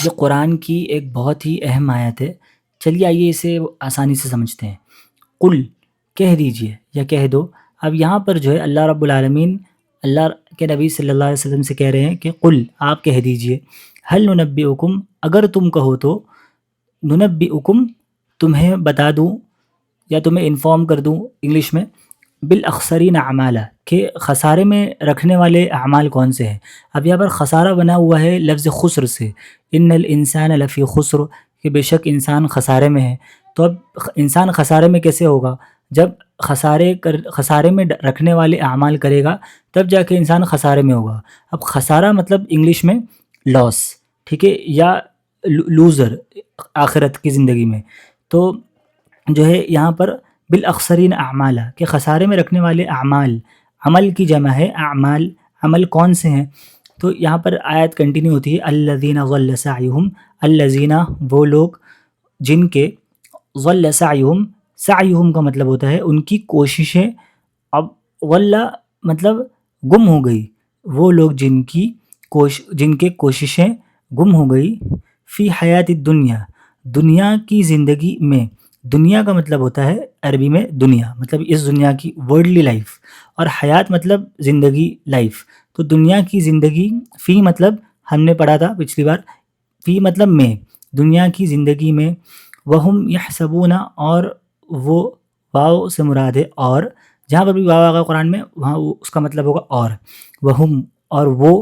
یہ قرآن کی ایک بہت ہی اہم آیت ہے. چلیے آئیے اسے آسانی سے سمجھتے ہیں. قل کہہ دیجئے یا کہہ دو. اب یہاں پر جو ہے اللہ رب العالمین اللہ کے نبی صلی اللہ علیہ وسلم سے کہہ رہے ہیں کہ قل آپ کہہ دیجئے ہل ننبئکم اگر تم کہو تو ننبئکم تمہیں بتا دوں یا تمہیں انفارم کر دوں انگلش میں بالاخسرین اعمالا کہ خسارے میں رکھنے والے اعمال کون سے ہیں. اب یہاں پر خسارہ بنا ہوا ہے لفظ خسر سے. ان الانسان لفی خسر کہ بے شک انسان خسارے میں ہے. تو اب انسان خسارے میں کیسے ہوگا؟ جب خسارے میں رکھنے والے اعمال کرے گا تب جا کے انسان خسارے میں ہوگا. اب خسارہ مطلب انگلش میں لاس، ٹھیک ہے، یا لوزر آخرت کی زندگی میں. تو جو ہے یہاں پر بالاخسرین اعمال کہ خسارے میں رکھنے والے اعمال، عمل کی جمع ہے اعمال. عمل کون سے ہیں؟ تو یہاں پر آیت کنٹینیو ہوتی ہے الذین ضل سعیہم، الذین وہ لوگ جن کے ضل سعیہم، سعیہم کا مطلب ہوتا ہے ان کی کوششیں. اب ضل مطلب گم ہو گئی، وہ لوگ جن کے کوششیں گم ہو گئی فی حیات الدنیا دنیا کی زندگی میں. دنیا کا مطلب ہوتا ہے عربی میں دنیا مطلب اس دنیا کی ورلڈلی لائف، اور حیات مطلب زندگی لائف. تو دنیا کی زندگی، فی مطلب ہم نے پڑھا تھا پچھلی بار، فی مطلب میں، دنیا کی زندگی میں. وہم یحسبون اور وہ واو سے مراد ہے اور، جہاں پر بھی واو آگا قرآن میں وہاں اس کا مطلب ہوگا اور. وہم اور وہ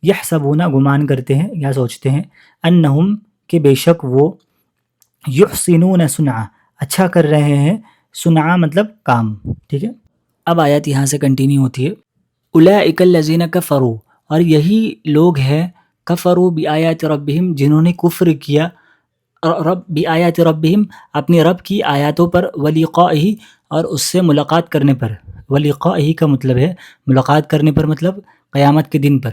یحسبون گمان کرتے ہیں یا سوچتے ہیں انہم کہ بے شک وہ یحسنون صنعا اچھا کر رہے ہیں. صنعا مطلب کام، ٹھیک ہے. اب آیت یہاں سے کنٹینیو ہوتی ہے اولئک الذین کفروا اور یہی لوگ ہیں کفروا بآیات ربہم جنہوں نے کفر کیا بآیات ربہم اپنے رب کی آیاتوں پر، ولقائہ اور اس سے ملاقات کرنے پر. ولقائہ کا مطلب ہے ملاقات کرنے پر مطلب قیامت کے دن پر.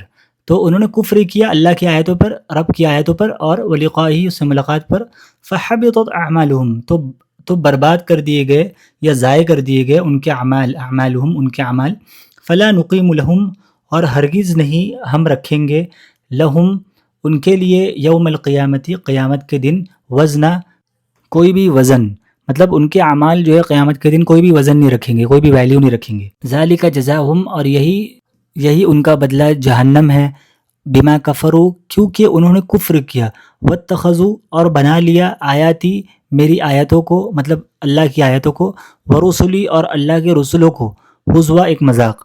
تو انہوں نے کفر کیا اللہ کی آیتوں پر، رب کی آیتوں پر، اور ولقائہ اس سے ملاقات پر. فحبطت اعمالہم تو برباد کر دیے گئے یا ضائع کر دیے گئے ان کے اعمالہم ان کے اعمال. فلا نقیم لہم اور ہرگز نہیں ہم رکھیں گے لہم ان کے لیے یوم القیامتی قیامت کے دن وزنا کوئی بھی وزن، مطلب ان کے اعمال جو ہے قیامت کے دن کوئی بھی وزن نہیں رکھیں گے، کوئی بھی ویلیو نہیں رکھیں گے. ذالک جزاہم اور یہی ان کا بدلہ جہنم ہے. بما کفروا کیونکہ انہوں نے کفر کیا. واتخذوا اور بنا لیا آیاتی میری آیتوں کو مطلب اللہ کی آیتوں کو، ورسلی اور اللہ کے رسولوں کو، ہزوا ایک مذاق.